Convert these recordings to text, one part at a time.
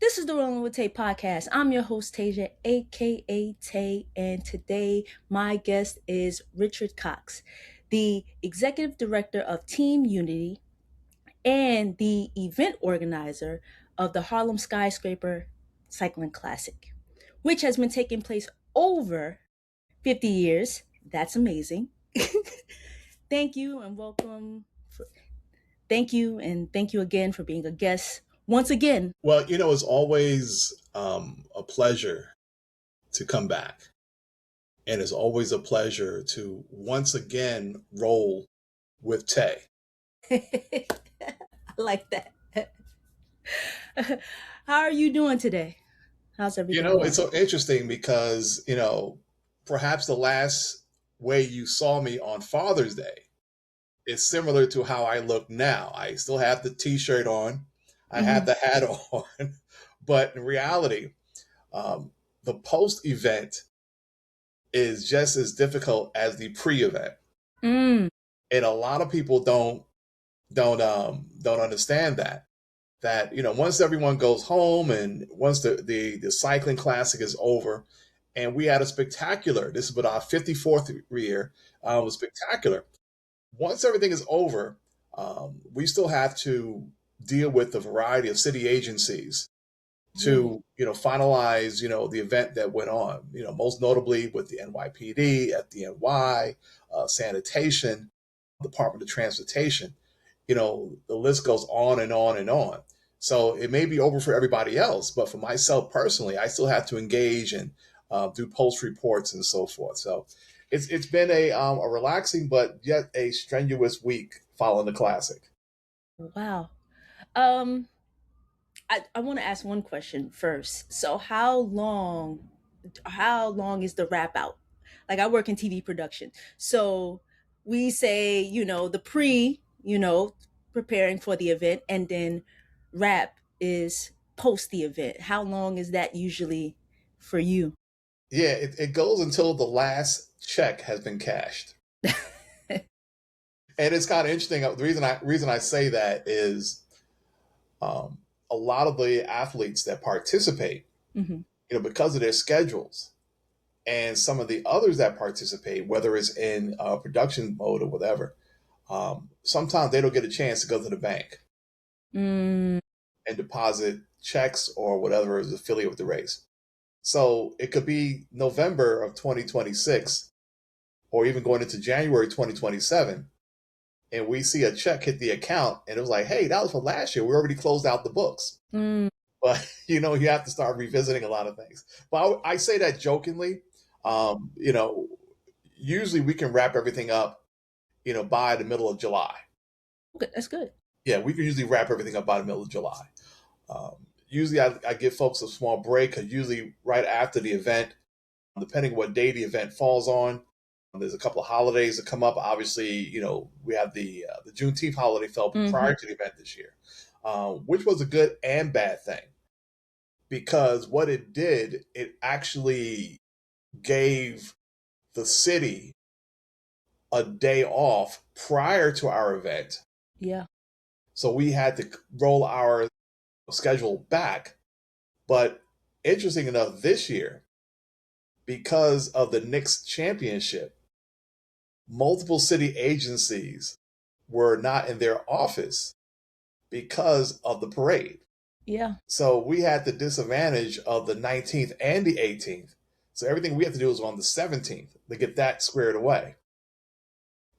This is the Rolling with Tay Podcast. I'm your host, Tasia, aka Tay, and today my guest is Richard Cox, the Executive Director of Team Unity and the event organizer of the Harlem Skyscraper Cycling Classic, which has been taking place over 50 years. That's amazing. Thank you and welcome. Thank you and thank you again for being a guest once again. Well, it's always a pleasure to come back. And it's always a pleasure to once again roll with Tay. I like that. How are you doing today? How's everything going? It's so interesting because, perhaps the last way you saw me on Father's Day is similar to how I look now. I still have the t-shirt on. I have the hat on. But in reality, the post-event is just as difficult as the pre-event. And a lot of people don't understand that once everyone goes home and once the cycling classic is over, and we had a spectacular, this is about our 54th year, was spectacular. Once everything is over, we still have to deal with the variety of city agencies to finalize the event that went on, most notably with the NYPD, FDNY, sanitation, Department of Transportation. The list goes on and on and on. So it may be over for everybody else, but for myself personally, I still have to engage and do post reports and so forth. So it's been a relaxing but yet a strenuous week following the classic. Wow. I want to ask one question first. So how long is the wrap out? Like, I work in TV production. So we say, the pre, preparing for the event, and then wrap is post the event. How long is that usually for you? Yeah, it goes until the last check has been cashed. And it's kind of interesting. The reason I say that is a lot of the athletes that participate, because of their schedules, and some of the others that participate, whether it's in production mode or whatever, sometimes they don't get a chance to go to the bank and deposit checks or whatever is affiliated with the race. So it could be November of 2026 or even going into January 2027. And we see a check hit the account and it was like, hey, that was from last year. We already closed out the books. But, you have to start revisiting a lot of things. But I say that jokingly. Usually we can wrap everything up, by the middle of July. Okay, that's good. Yeah, we can usually wrap everything up by the middle of July. Usually I give folks a small break because usually right after the event, depending on what day the event falls on, there's a couple of holidays that come up. Obviously, we have the Juneteenth holiday fell prior to the event this year, which was a good and bad thing. Because what it did, it actually gave the city a day off prior to our event. Yeah. So we had to roll our schedule back. But interesting enough, this year, because of the Knicks championship, multiple city agencies were not in their office because of the parade. Yeah. So we had the disadvantage of the 19th and the 18th. So everything we have to do is on the 17th to get that squared away.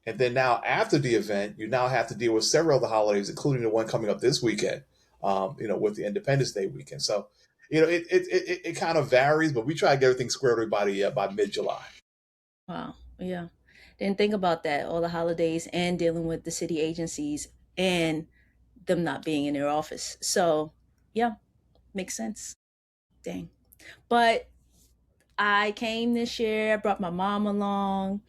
And then now after the event, you now have to deal with several of the holidays, including the one coming up this weekend, with the Independence Day weekend. So, it kind of varies, but we try to get everything squared away by mid-July. Wow. Yeah. Didn't think about that. All the holidays and dealing with the city agencies and them not being in their office. So, yeah, makes sense. Dang. But I came this year, I brought my mom along.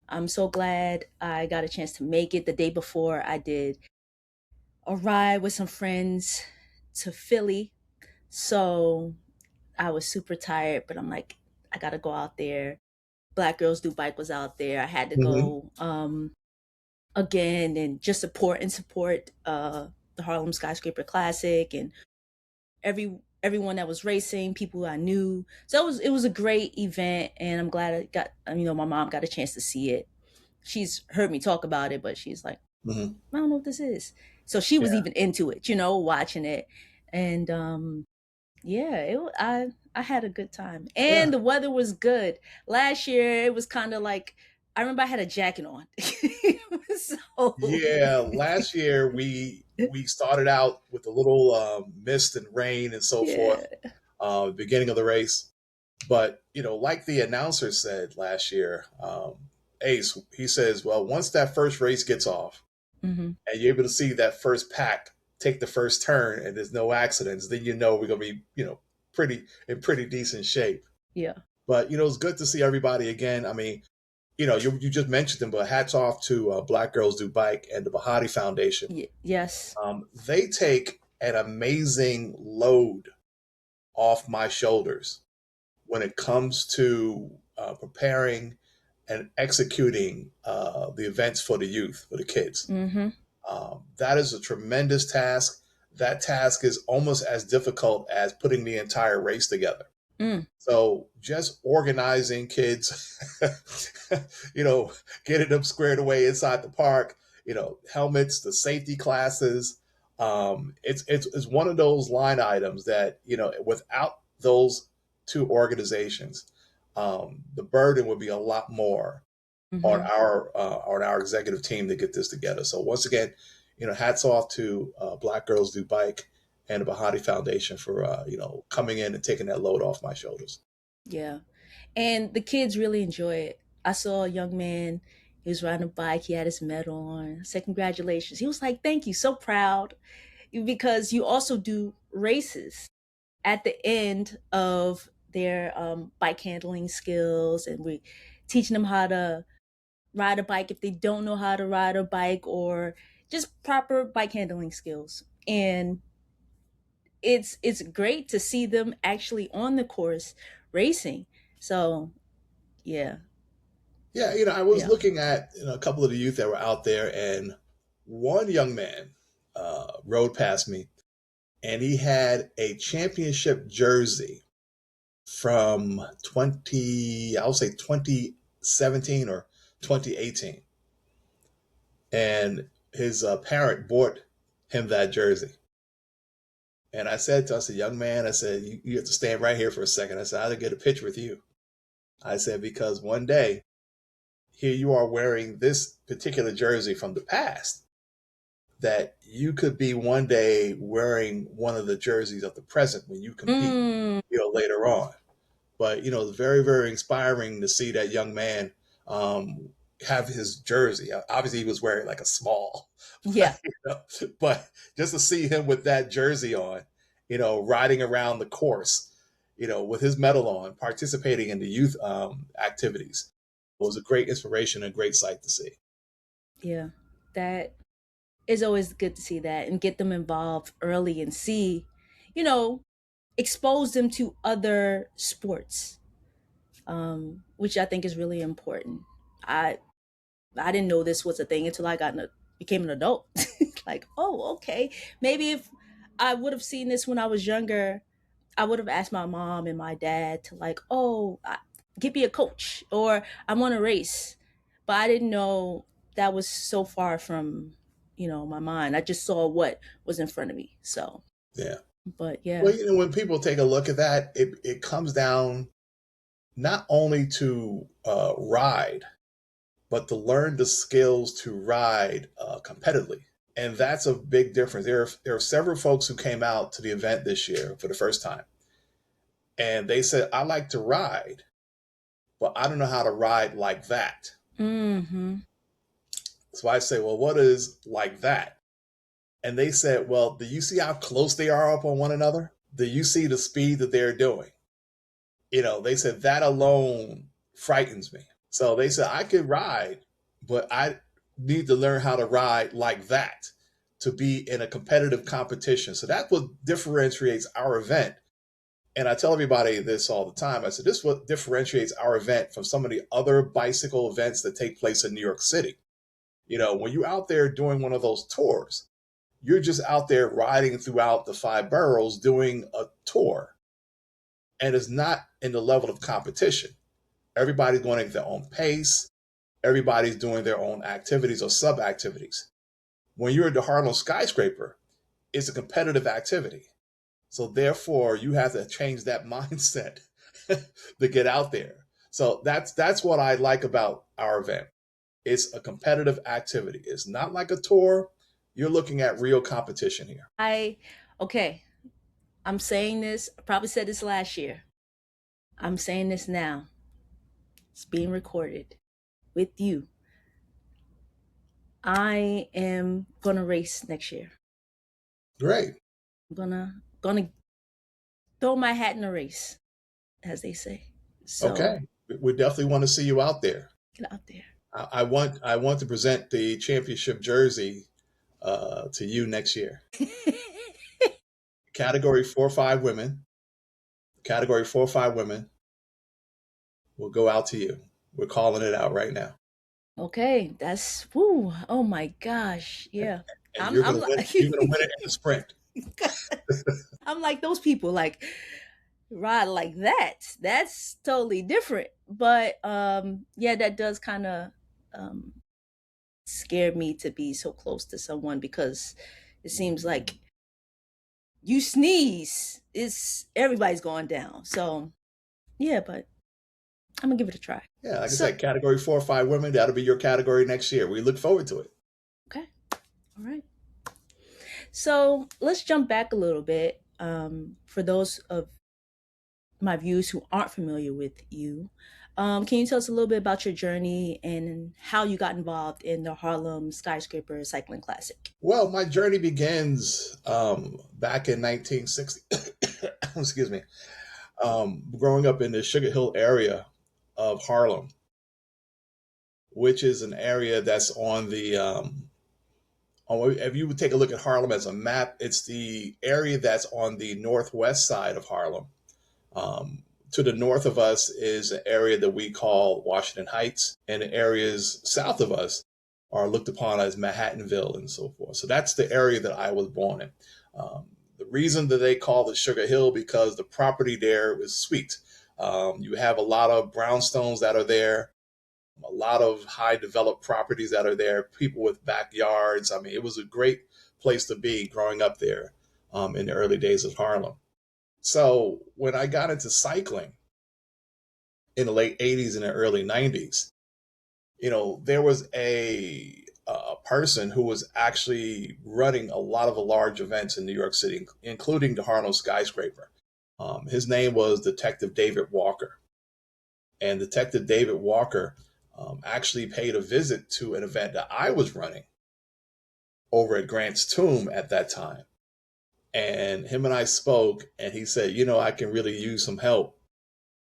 I'm so glad I got a chance to make it. The day before, I did a ride with some friends to Philly. So I was super tired, but I'm like, I got to go out there. Black Girls Do Bike was out there. I had to go again and just support the Harlem Skyscraper Classic. And everyone that was racing, people I knew. So it was a great event, and I'm glad I got my mom got a chance to see it. She's heard me talk about it, but she's like, Hmm. I don't know what this is. So she was Yeah. even into it, watching it, and yeah, I had a good time, Yeah. and the weather was good. Last year it was kind of like, I remember I had a jacket on. So Yeah. Last year we started out with a little mist and rain and so forth, yeah. beginning of the race. But like the announcer said last year, Ace, he says, well, once that first race gets off Hmm. and you're able to see that first pack take the first turn and there's no accidents, then we're gonna be pretty decent shape. Yeah. But it's good to see everybody again. I mean, you just mentioned them, but hats off to Black Girls Do Bike and the Bahati Foundation. Yes. They take an amazing load off my shoulders when it comes to preparing and executing the events for the youth, for the kids. Mm-hmm. That is a tremendous task. That task is almost as difficult as putting the entire race together. Mm. So just organizing kids, you know, getting them squared away inside the park, helmets, the safety classes. It's one of those line items that, without those two organizations, the burden would be a lot more on Mm-hmm. our executive team to get this together. So once again, hats off to Black Girls Do Bike and the Bahati Foundation for coming in and taking that load off my shoulders. Yeah. And the kids really enjoy it. I saw a young man, he was riding a bike, he had his medal on. I said, congratulations. He was like, thank you, so proud. Because you also do races at the end of their bike handling skills, and we teaching them how to ride a bike if they don't know how to ride a bike, or just proper bike handling skills. And it's great to see them actually on the course racing. So yeah. Yeah, I was Yeah. looking at a couple of the youth that were out there, and one young man rode past me, and he had a championship jersey from I'll say 2017 or 2018, and his parent bought him that jersey. And I said, young man, I said, you have to stand right here for a second. I said, I got to get a picture with you. I said, because one day, here you are wearing this particular jersey from the past, that you could be one day wearing one of the jerseys of the present when you compete, Mm, later on. But, it's very, very inspiring to see that young man um, have his jersey. Obviously, he was wearing like a small, yeah. know, but just to see him with that jersey on, riding around the course, with his medal on, participating in the youth activities was a great inspiration and a great sight to see. Yeah. That is always good to see that and get them involved early and see, you know, expose them to other sports, which I think is really important. I I didn't know this was a thing until became an adult. Like, oh, okay. Maybe if I would have seen this when I was younger, I would have asked my mom and my dad to, like, oh, get me a coach, or I want to race. But I didn't know that was so far from, my mind. I just saw what was in front of me. So, Yeah. but yeah. Well, when people take a look at that, it comes down not only to ride, but to learn the skills to ride competitively. And that's a big difference. There are several folks who came out to the event this year for the first time. And they said, I like to ride, but I don't know how to ride like that. Mm-hmm. So I say, well, what is like that? And they said, well, do you see how close they are up on one another? Do you see the speed that they're doing? They said that alone frightens me. So they said, I could ride, but I need to learn how to ride like that to be in a competitive competition. So that's what differentiates our event. And I tell everybody this all the time. I said, this is what differentiates our event from some of the other bicycle events that take place in New York City. When you're out there doing one of those tours, you're just out there riding throughout the five boroughs doing tour, and it's not in the level of competition. Everybody's going at their own pace. Everybody's doing their own activities or sub activities. When you're at the Harlem Skyscraper, it's a competitive activity. So therefore, you have to change that mindset to get out there. So that's what I like about our event. It's a competitive activity. It's not like a tour. You're looking at real competition here. Okay, I'm saying this, I probably said this last year. I'm saying this now. It's being recorded with you. I am gonna race next year. Great. I'm gonna throw my hat in the race, as they say. So Okay. We definitely want to see you out there. get out there. I want to present the championship jersey to you next year. Category 4 or 5 women. Category 4 or 5 women will go out to you. We're calling it out right now. Okay, that's woo. Oh my gosh, yeah. And I'm you're I'm gonna win. like You're gonna win it in the sprint. I'm like those people like ride like that. That's totally different. But yeah, that does kind of um scare me to be so close to someone because it seems like you sneeze, it's everybody's going down. So yeah, but I'm gonna give it a try. Yeah, like I So said, category 4 or 5 women. That'll be your category next year. We look forward to it. okay, all right. So let's jump back a little bit. For those of my viewers who aren't familiar with you, can you tell us a little bit about your journey and how you got involved in the Harlem Skyscraper Cycling Classic? Well, my journey begins back in 1960. Excuse me. Growing up in the Sugar Hill area of Harlem, which is an area that's on the if you would take a look at Harlem as a map, it's the area that's on the northwest side of Harlem. Um, to the north of us is an area that we call Washington Heights, and the areas south of us are looked upon as Manhattanville and so forth. So that's the area that I was born in. The reason that they call it Sugar Hill because the property there is sweet. You have a lot of brownstones that are there, a lot of high developed properties that are there, people with backyards. I mean, it was a great place to be growing up there in the early days of Harlem. So when I got into cycling in the late 80s and the early 90s, there was a person who was actually running a lot of the large events in New York City, including the Harlem Skyscraper. His name was Detective David Walker. And Detective David Walker actually paid a visit to an event that I was running over at Grant's Tomb at that time. And him and I spoke, and he said, I can really use some help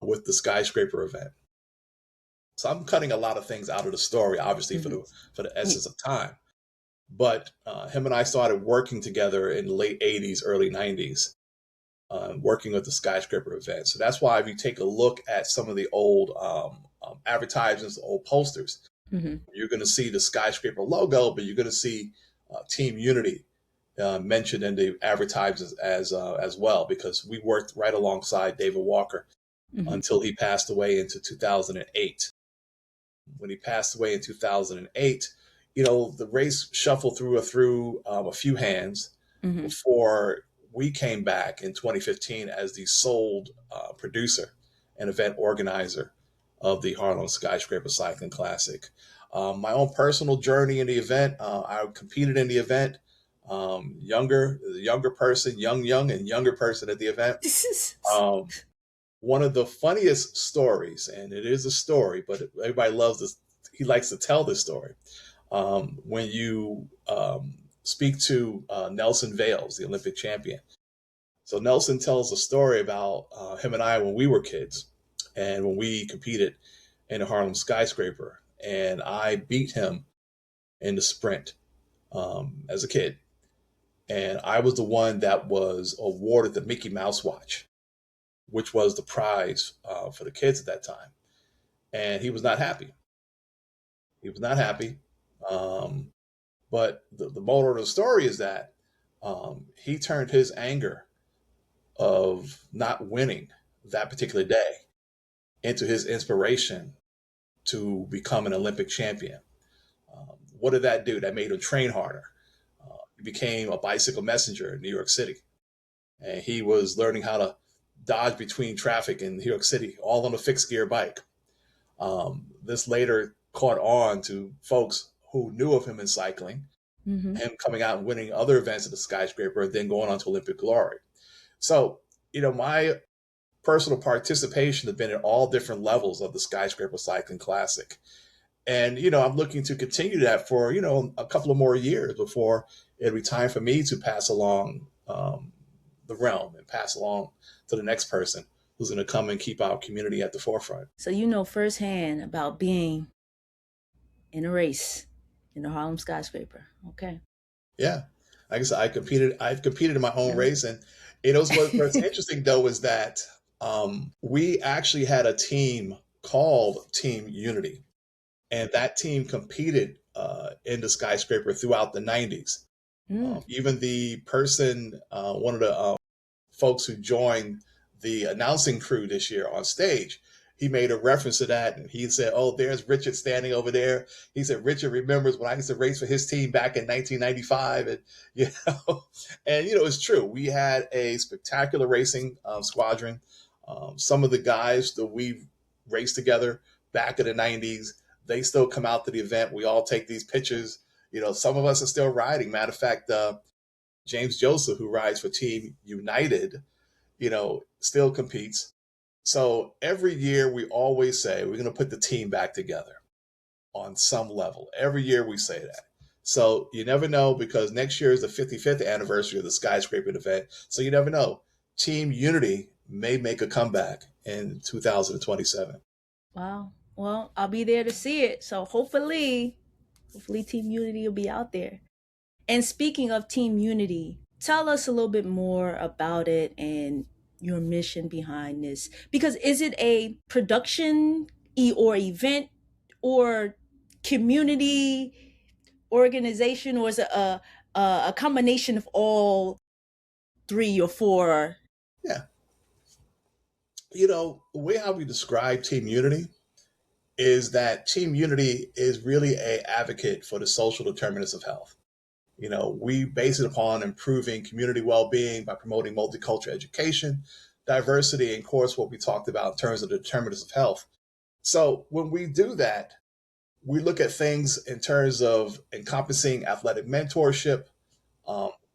with the skyscraper event. So I'm cutting a lot of things out of the story, obviously, Mm-hmm. for the essence of time. But him and I started working together in the late 80s, early 90s, working with the skyscraper event. So that's why if you take a look at some of the old advertisements, old posters, Mm-hmm. you're going to see the skyscraper logo, but you're going to see Team Unity mentioned in the advertisements as well, because we worked right alongside David Walker Mm-hmm. until he passed away into 2008. When he passed away in 2008, the race shuffled through a few hands Mm-hmm. before we came back in 2015 as the sole producer and event organizer of the Harlem Skyscraper Cycling Classic. My own personal journey in the event, I competed in the event, younger person, young and younger person at the event. Um, One of the funniest stories, and it is a story, but everybody loves this. He likes to tell this story. When you speak to Nelson Vales, the Olympic champion. So Nelson tells a story about him and I when we were kids and when we competed in the Harlem Skyscraper. And I beat him in the sprint as a kid. And I was the one that was awarded the Mickey Mouse watch, which was the prize for the kids at that time. And he was not happy. He was not happy. Um, but the moral of the story is that he turned his anger of not winning that particular day into his inspiration to become an Olympic champion. What did that do? That made him train harder. He became a bicycle messenger in New York City, and he was learning how to dodge between traffic in New York City, all on a fixed gear bike. This later caught on to folks who knew of him in cycling, Mm-hmm. him coming out and winning other events at the skyscraper, and then going on to Olympic glory. So, my personal participation has been at all different levels of the Skyscraper Cycling Classic. And, I'm looking to continue that for, a couple of more years before it'll be time for me to pass along the realm and pass along to the next person who's going to come and keep our community at the forefront. So you know firsthand about being in a race in the Harlem Skyscraper. Okay. Yeah. Like I said, I've competed in my own Yeah. race. And, what's interesting though is that we actually had a team called Team Unity. And that team competed in the skyscraper throughout the 90s. Mm. Even the person, one of the folks who joined the announcing crew this year on stage, he made a reference to that. And he said, "Oh, there's Richard standing over there." He said, "Richard remembers when I used to race for his team back in 1995. And, it's true. We had a spectacular racing squadron. Some of the guys that we raced together back in the 90s, they still come out to the event. We all take these pictures. Some of us are still riding. Matter of fact, James Joseph, who rides for Team United, still competes. So every year we always say we're going to put the team back together on some level. Every year we say that. So you never know, because next year is the 55th anniversary of the skyscraper event. So you never know. Team Unity may make a comeback in 2027. Wow. Well, I'll be there to see it. So hopefully Team Unity will be out there. And speaking of Team Unity, tell us a little bit more about it and your mission behind this. Because is it a production or event or community organization, or is it a combination of all three or four? Yeah. The way how we describe Team Unity is that Team Unity is really a advocate for the social determinants of health. We base it upon improving community well-being by promoting multicultural education, diversity, and of course, what we talked about in terms of the determinants of health. So when we do that, we look at things in terms of encompassing athletic mentorship,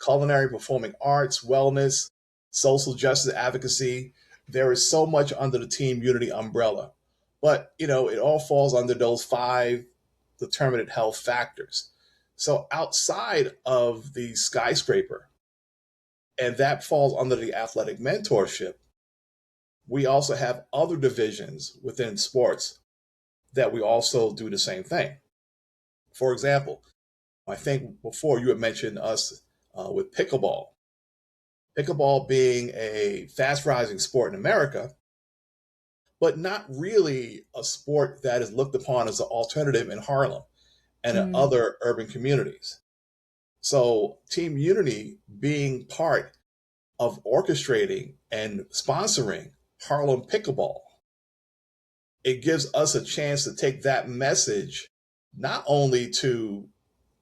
culinary, performing arts, wellness, social justice advocacy. There is so much under the Team Unity umbrella, but it all falls under those 5 determinant health factors. So outside of the skyscraper, and that falls under the athletic mentorship, we also have other divisions within sports that we also do the same thing. For example, I think before you had mentioned us with pickleball. Pickleball being a fast rising sport in America, but not really a sport that is looked upon as an alternative in Harlem and in Mm. other urban communities. So Team Unity being part of orchestrating and sponsoring Harlem Pickleball, it gives us a chance to take that message not only to,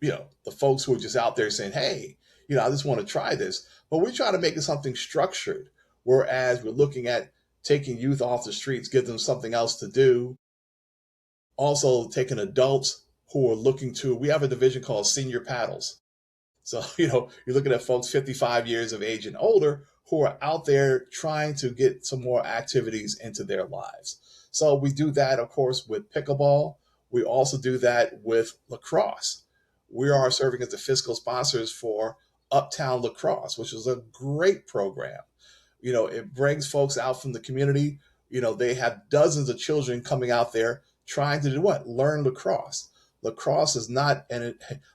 the folks who are just out there saying, "Hey, I just want to try this," but we try to make it something structured. Whereas we're looking at taking youth off the streets, give them something else to do. Also taking adults who are looking to, we have a division called Senior Paddles. So, you're looking at folks 55 years of age and older who are out there trying to get some more activities into their lives. So we do that, of course, with pickleball. We also do that with lacrosse. We are serving as the fiscal sponsors for Uptown Lacrosse, which is a great program. It brings folks out from the community. They have dozens of children coming out there trying to do what? Learn lacrosse. Lacrosse is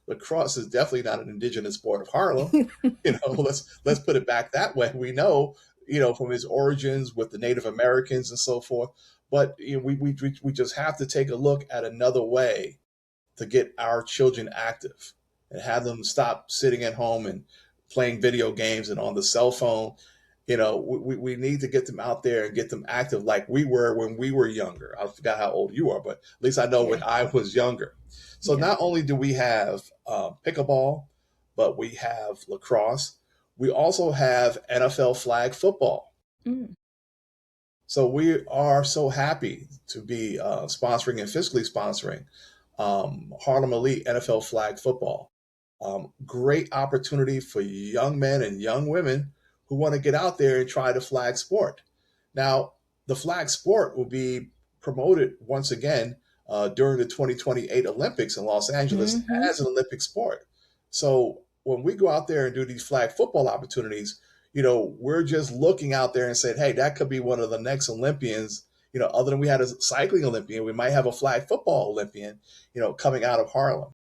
lacrosse is definitely not an indigenous sport of Harlem. Let's put it back that way. We know, from its origins with the Native Americans and so forth. But we just have to take a look at another way to get our children active and have them stop sitting at home and playing video games and on the cell phone. We need to get them out there and get them active like we were when we were younger. I forgot how old you are, but at least I know when Yeah. I was younger. So Yeah. not only do we have pickleball, but we have lacrosse. We also have NFL flag football. Mm. So we are so happy to be sponsoring and fiscally sponsoring Harlem Elite NFL flag football. Great opportunity for young men and young women who want to get out there and try the flag sport. Now, the flag sport will be promoted once again during the 2028 Olympics in Los Angeles Mm-hmm. as an Olympic sport. So when we go out there and do these flag football opportunities, we're just looking out there and saying, hey, that could be one of the next Olympians. Other than we had a cycling Olympian, we might have a flag football Olympian, coming out of Harlem.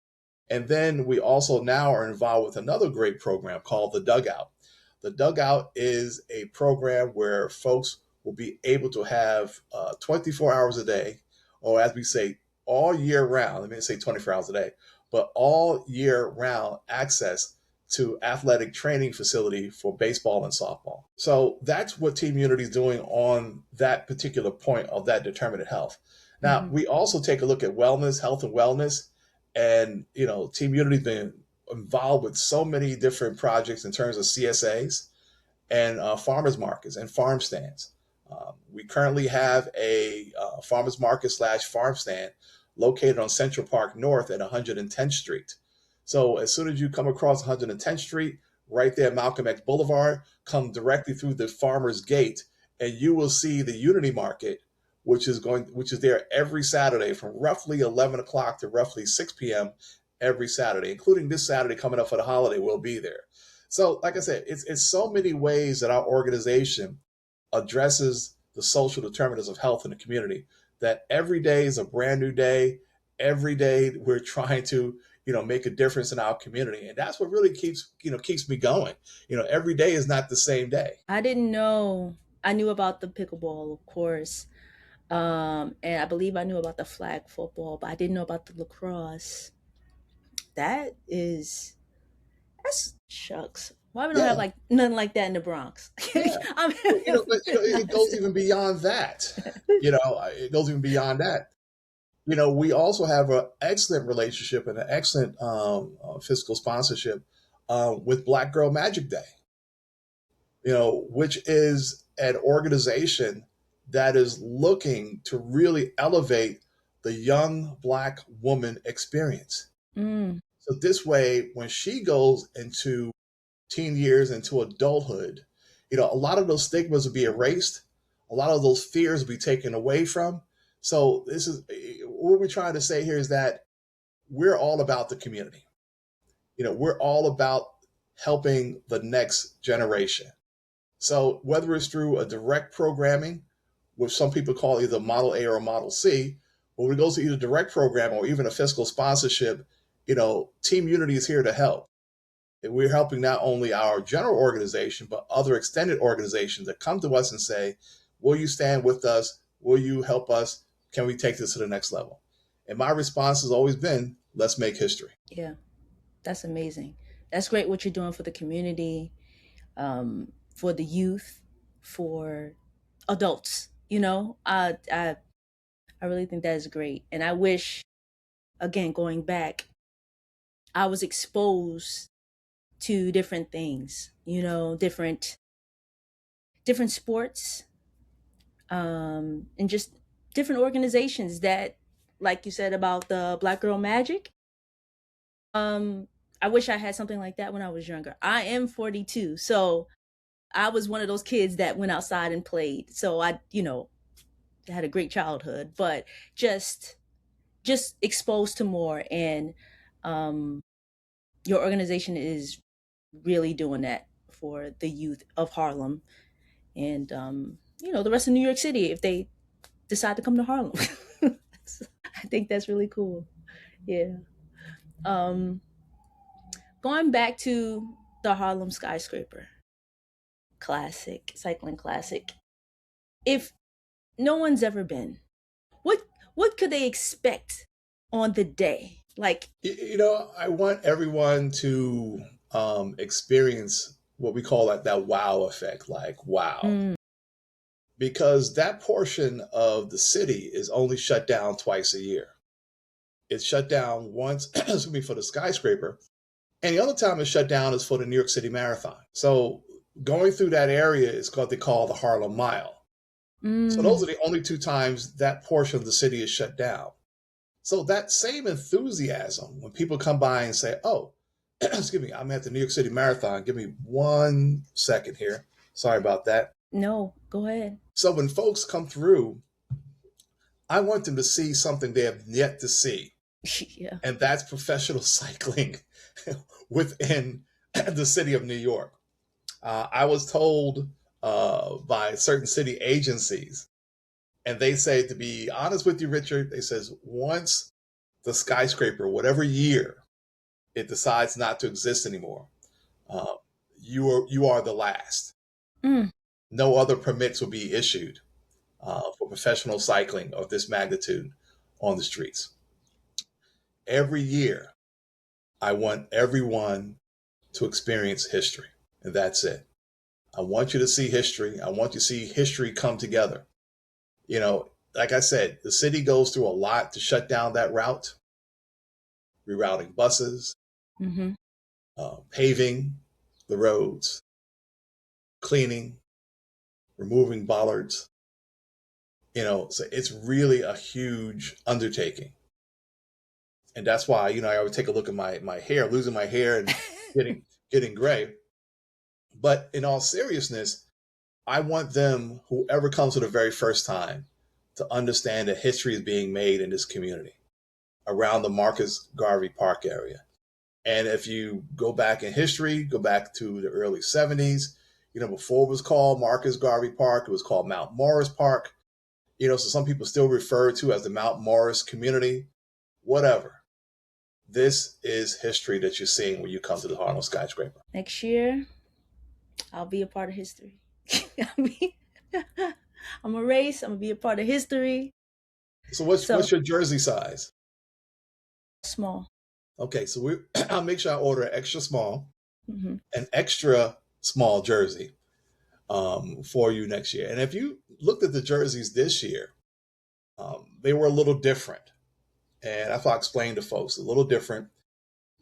And then we also now are involved with another great program called the Dugout. The Dugout is a program where folks will be able to have 24 hours a day, or as we say, all year round. Let me say 24 hours a day, but all year round access to athletic training facility for baseball and softball. So that's what Team Unity is doing on that particular point of that determinate health. Now, Mm-hmm. we also take a look at wellness, health and wellness. And, Team Unity's been involved with so many different projects in terms of CSAs and farmers markets and farm stands. We currently have a farmers market slash farm stand located on Central Park North at 110th Street. So as soon as you come across 110th Street, right there, Malcolm X Boulevard, come directly through the farmer's gate, and you will see the Unity Market, which is there every Saturday from roughly 11 o'clock to roughly 6 p.m. every Saturday, including this Saturday coming up for the holiday. We'll be there. So, like I said, it's so many ways that our organization addresses the social determinants of health in the community that every day is a brand new day. Every day we're trying to make a difference in our community, and that's what really keeps me going. Every day is not the same day. I didn't know. I knew about the pickleball, of course. And I believe I knew about the flag football, but I didn't know about the lacrosse. That is, that's shucks. Why we don't have Yeah, like nothing like that in the Bronx? yeah. I'm But it goes even beyond that. It goes even beyond that. We also have an excellent relationship and an excellent fiscal sponsorship with Black Girl Magic Day, which is an organization that is looking to really elevate the young Black woman experience. mm, So this way, when she goes into teen years, into adulthood, a lot of those stigmas will be erased. A lot of those fears will be taken away from. So this is what we're trying to say here is that we're all about the community. We're all about helping the next generation. So whether it's through a direct programming, which some people call either Model A or Model C, or when it goes to either direct program or even a fiscal sponsorship, Team Unity is here to help. And we're helping not only our general organization, but other extended organizations that come to us and say, will you stand with us? Will you help us? Can we take this to the next level? And my response has always been, let's make history. yeah, that's amazing. That's great what you're doing for the community, for the youth, for adults. I really think that is great, and I wish, again, going back, I was exposed to different things. Different sports, and just different organizations that, like you said about the Black Girl Magic. I wish I had something like that when I was younger. I am 42, so I was one of those kids that went outside and played. So I had a great childhood, but just just exposed to more. And um, your organization is really doing that for the youth of Harlem, and the rest of New York City if they decide to come to Harlem. I think that's really cool. Yeah. Um, Going back to the Harlem Skyscraper Classic, Cycling Classic. If no one's ever been, what what could they expect on the day? Like, I want everyone to experience what we call that wow effect, like wow. Mm. Because that portion of the city is only shut down twice a year. It's shut down once, excuse me, for the skyscraper, and the other time it's shut down is for the New York City Marathon. So going through that area is what they call the Harlem Mile. So those Mm. are the only two times that portion of the city is shut down. So that same enthusiasm when people come by and say, "Oh, excuse me, I'm at the New York City Marathon. Give me 1 second here. Sorry about that." No, go ahead. So when folks come through, I want them to see something they have yet to see, Yeah. and that's professional cycling within the city of New York. I was told by certain city agencies, and they say, to be honest with you, Richard, they says once the skyscraper, whatever year it decides not to exist anymore, uh, you are the last. Mm. No other permits will be issued for professional cycling of this magnitude on the streets. Every year, I want everyone to experience history, and that's it. I want you to see history. I want you to see history come together. You know, like I said, the city goes through a lot to shut down that route, rerouting buses, Mm-hmm. paving the roads, cleaning, removing bollards. So it's really a huge undertaking. And that's why, I would take a look at my hair, losing my hair and getting gray. But in all seriousness, I want them, whoever comes for the very first time, to understand that history is being made in this community around the Marcus Garvey Park area. And if you go back in history, go back to the early 70s, before it was called Marcus Garvey Park, it was called Mount Morris Park. So some people still refer to as the Mount Morris community, whatever. This is history that you're seeing when you come to the Harlem Skyscraper. Next year, I'll be a part of history. I'm a race. I'm gonna be a part of history. So what's So your jersey size? small. Okay, so I'll make sure I order Mm-hmm. an extra small jersey for you next year. And if you looked at the jerseys this year, they were a little different. And I thought I explained to folks a little different.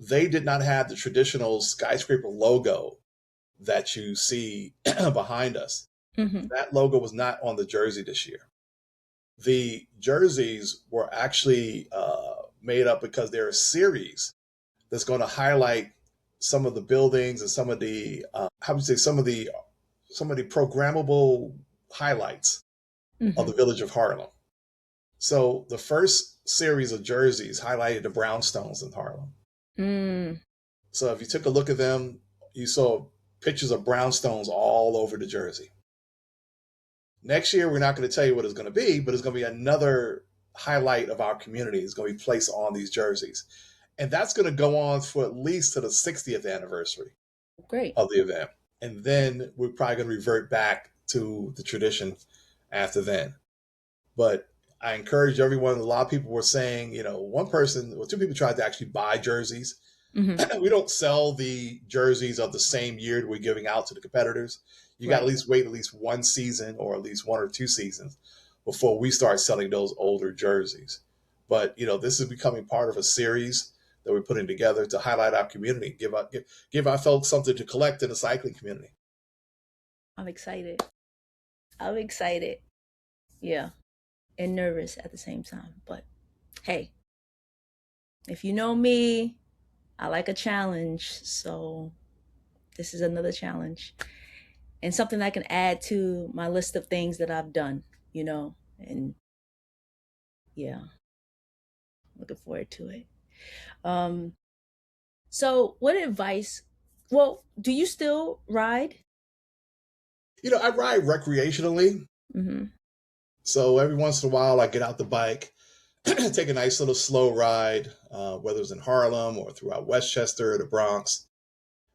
They did not have the traditional skyscraper logo that you see behind us. Mm-hmm. That logo was not on the jersey this year. The jerseys were actually made up because they're a series that's going to highlight some of the buildings and some of the some of the programmable highlights of Mm-hmm. the village of Harlem. So the first series of jerseys highlighted the brownstones in Harlem. Mm. So if you took a look at them, you saw pictures of brownstones all over the jersey. Next year, we're not going to tell you what it's going to be, but it's going to be another highlight of our community. It's going to be placed on these jerseys. And that's going to go on for at least to the 60th anniversary Great. of the event. And then we're probably going to revert back to the tradition after then. But I encourage everyone. A lot of people were saying, one person or two people tried to actually buy jerseys. Mm-hmm. We don't sell the jerseys of the same year that we're giving out to the competitors. You got to at least wait at least one season or at least one or two seasons before we start selling those older jerseys. But, this is becoming part of a series that we're putting together to highlight our community, give our folks something to collect in the cycling community. I'm excited. I'm excited. Yeah. And nervous at the same time. But hey, if you know me, I like a challenge. So this is another challenge. And something I can add to my list of things that I've done, and yeah, looking forward to it. So what advice, well, do you still ride? I ride recreationally. Mm-hmm. So every once in a while, I get out the bike, take a nice little slow ride, whether it's in Harlem or throughout Westchester or the Bronx,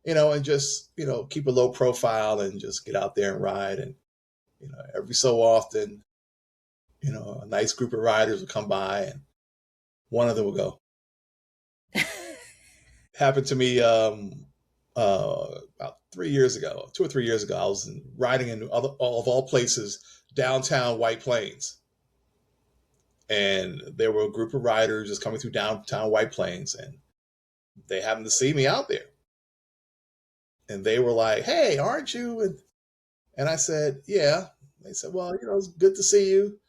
and just, keep a low profile and just get out there and ride. And, every so often, a nice group of riders will come by and one of them will go. Happened to me a about 3 years ago, 2 or 3 years ago, I was riding in of all places, downtown White Plains. And there were a group of riders just coming through downtown White Plains, and they happened to see me out there. And they were like, "Hey, aren't you?" And I said, "Yeah." They said, "Well, it's good to see you.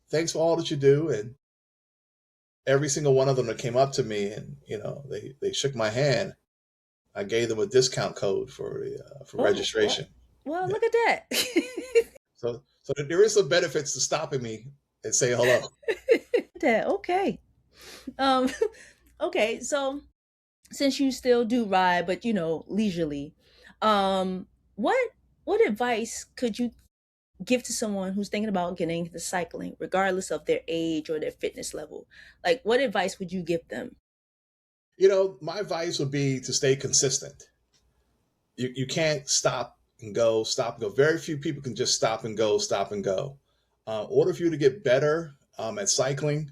Thanks for all that you do." And every single one of them that came up to me and, they shook my hand, I gave them a discount code for Oh, well, registration. well, Yeah. look at that. So there is some benefits to stopping me and say hello. Okay. Um, okay. So since you still do ride, but leisurely, um, what what advice could you give to someone who's thinking about getting into cycling, regardless of their age or their fitness level? Like, what advice would you give them? My advice would be to stay consistent. You can't stop and go. Very few people can just stop and go, stop and go. In order for you to get better at cycling,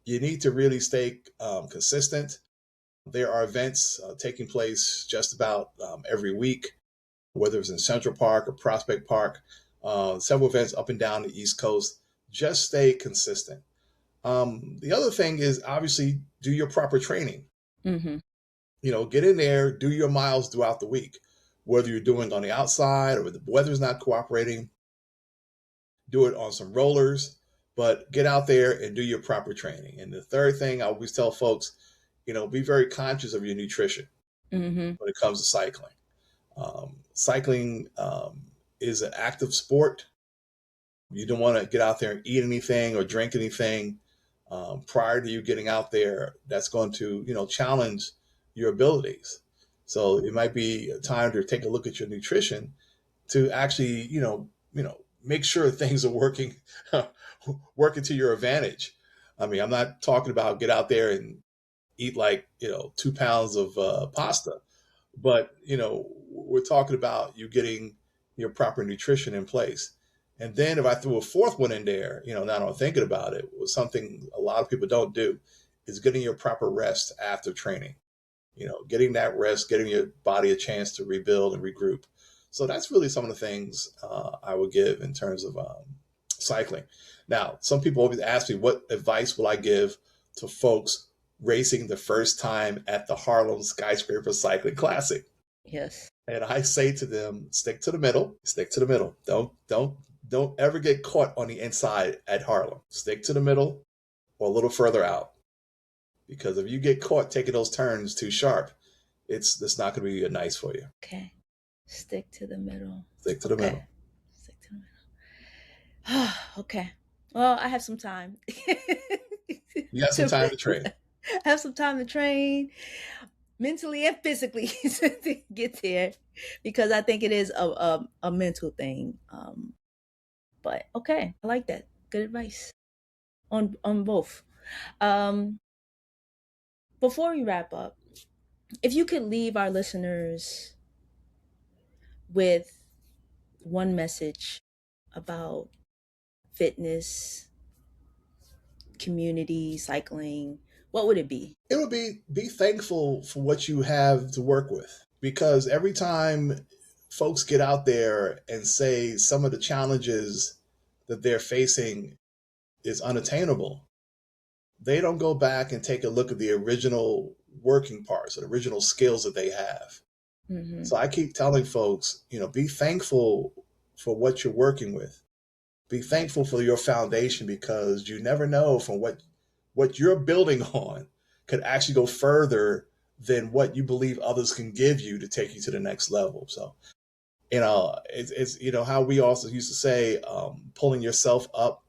you need to really stay consistent. There are events taking place just about every week, whether it's in Central Park or Prospect Park, several events up and down the East Coast. Just stay consistent. The other thing is obviously do your proper training. Mm-hmm. Get in there, do your miles throughout the week, whether you're doing on the outside or the weather's not cooperating, do it on some rollers, but get out there and do your proper training. And the third thing I always tell folks, be very conscious of your nutrition Mm-hmm. when it comes to cycling. Cycling is an active sport. You don't want to get out there and eat anything or drink anything prior to you getting out there. That's going to, challenge your abilities. So it might be a time to take a look at your nutrition to actually, make sure things are working, working to your advantage. I mean, I'm not talking about get out there and eat like, 2 pounds of pasta, but, we're talking about you getting your proper nutrition in place. And then if I threw a fourth one in there, now I'm thinking about it, was something a lot of people don't do is getting your proper rest after training. Getting that rest, getting your body a chance to rebuild and regroup. So that's really some of the things I would give in terms of cycling. Now, some people always ask me, what advice will I give to folks racing the first time at the Harlem Skyscraper Cycling Classic? Yes. And I say to them, stick to the middle, stick to the middle. Don't ever get caught on the inside at Harlem. Stick to the middle or a little further out. Because if you get caught taking those turns too sharp, it's not going to be nice for you. Okay. Stick to the middle. Stick to the Okay. middle. Stick to the middle. Okay. Well, I have some time. You got some time to train. Have some time to train mentally and physically to get there, because I think it is a mental thing. But okay, I like that. Good advice on both. Um, Before we wrap up, if you could leave our listeners with one message about fitness, community, cycling, what would it be? It would be thankful for what you have to work with, because every time folks get out there and say some of the challenges that they're facing is unattainable, they don't go back and take a look at the original working parts, the original skills that they have. Mm-hmm. So I keep telling folks, be thankful for what you're working with. Be thankful for your foundation, because you never know from what you're building on could actually go further than what you believe others can give you to take you to the next level. So, it's how we also used to say, pulling yourself up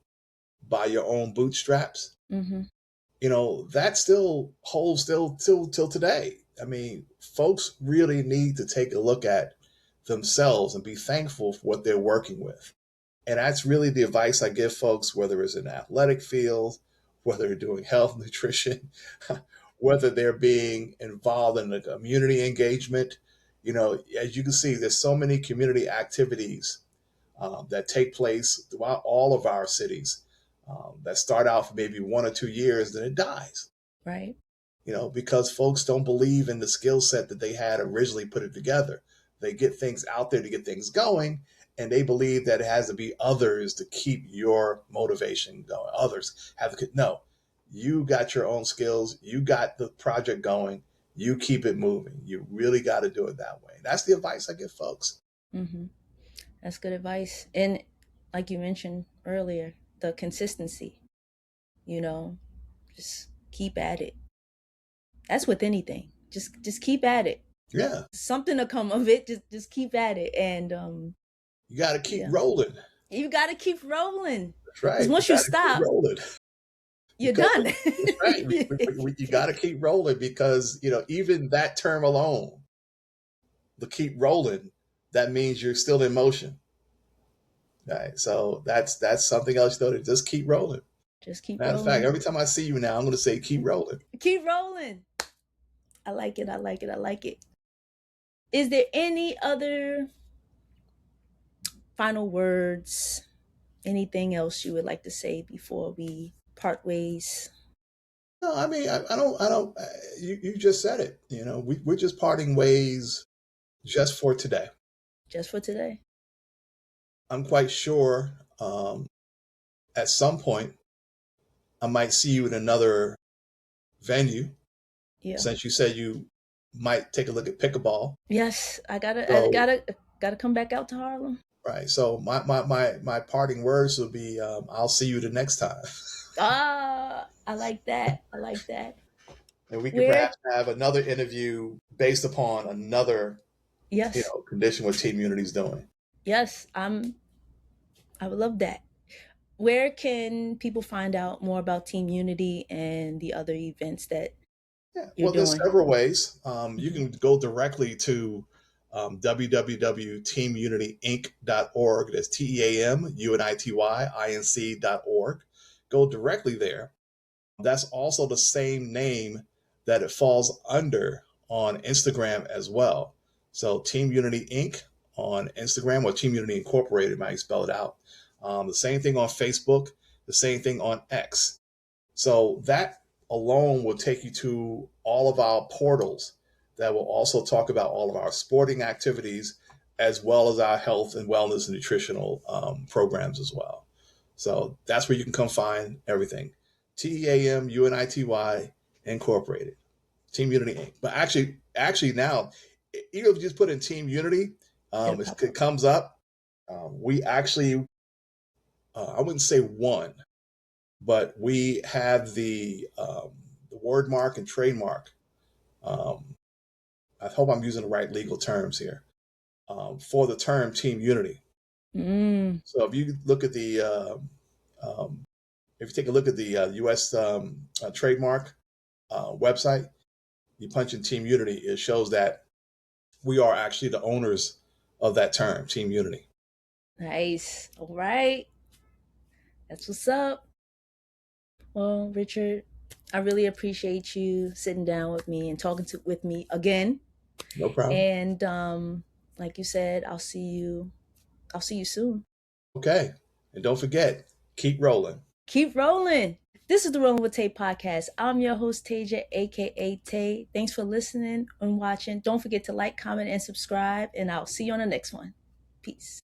by your own bootstraps. Mm-hmm. That still holds till today. I mean, folks really need to take a look at themselves and be thankful for what they're working with. And that's really the advice I give folks, whether it's in the athletic field, whether they're doing health, nutrition, whether they're being involved in the community engagement. As you can see, there's so many community activities that take place throughout all of our cities that start out for maybe 1 or 2 years, then it dies. Right. because folks don't believe in the skill set that they had originally put it together. They get things out there to get things going, and they believe that it has to be others to keep your motivation going. Others have to, no, you got your own skills, you got the project going, you keep it moving. You really got to do it that way. That's the advice I give folks. Mm-hmm. That's good advice. And like you mentioned earlier, the consistency, you know, just keep at it. That's with anything. Just keep at it. Yeah. Something to come of it. Just keep at it. And you got to keep rolling. You got to keep rolling. That's right. Because once you stop, you're done. That's right. You got to keep rolling because, even that term alone, the keep rolling, that means you're still in motion. Right. So that's something else, though, to just keep rolling. Just keep rolling. Matter of fact, every time I see you now, I'm going to say, keep rolling. Keep rolling. I like it. I like it. I like it. Is there any other final words? Anything else you would like to say before we part ways? No, I mean, I don't, you just said it, we're just parting ways just for today. Just for today. I'm quite sure at some point I might see you in another venue. Yeah. Since you said you might take a look at pickleball. Yes, I gotta come back out to Harlem. Right. So my parting words will be, I'll see you the next time. I like that. I like that. And we can perhaps have another interview based upon another condition what Team Unity's doing. Yes, I would love that. Where can people find out more about Team Unity and the other events that you're doing? There's several ways. You can go directly to www.teamunityinc.org. That's TEAMUNITYINC.org. Go directly there. That's also the same name that it falls under on Instagram as well. So Team Unity Inc. on Instagram, or Team Unity Incorporated, might spell it out. The same thing on Facebook, the same thing on X. So that alone will take you to all of our portals that will also talk about all of our sporting activities, as well as our health and wellness and nutritional programs as well. So that's where you can come find everything. TEAMUNITY Incorporated, Team Unity Inc. But actually now, even if you just put in Team Unity, it comes up. We actually, I wouldn't say one, but we have the word mark and trademark. I hope I'm using the right legal terms here for the term Team Unity. So if you look at the, if you take a look at the U.S. trademark website, you punch in Team Unity, it shows that we are actually the owners of that term, Team Unity. Nice. All right. That's what's up. Well, Richard, I really appreciate you sitting down with me and talking with me again. No problem. And like you said, I'll see you soon. Okay. And don't forget, keep rolling. Keep rolling. This is the Rolling with Tay Podcast. I'm your host, Taja, aka Tay. Thanks for listening and watching. Don't forget to like, comment, and subscribe, and I'll see you on the next one. Peace.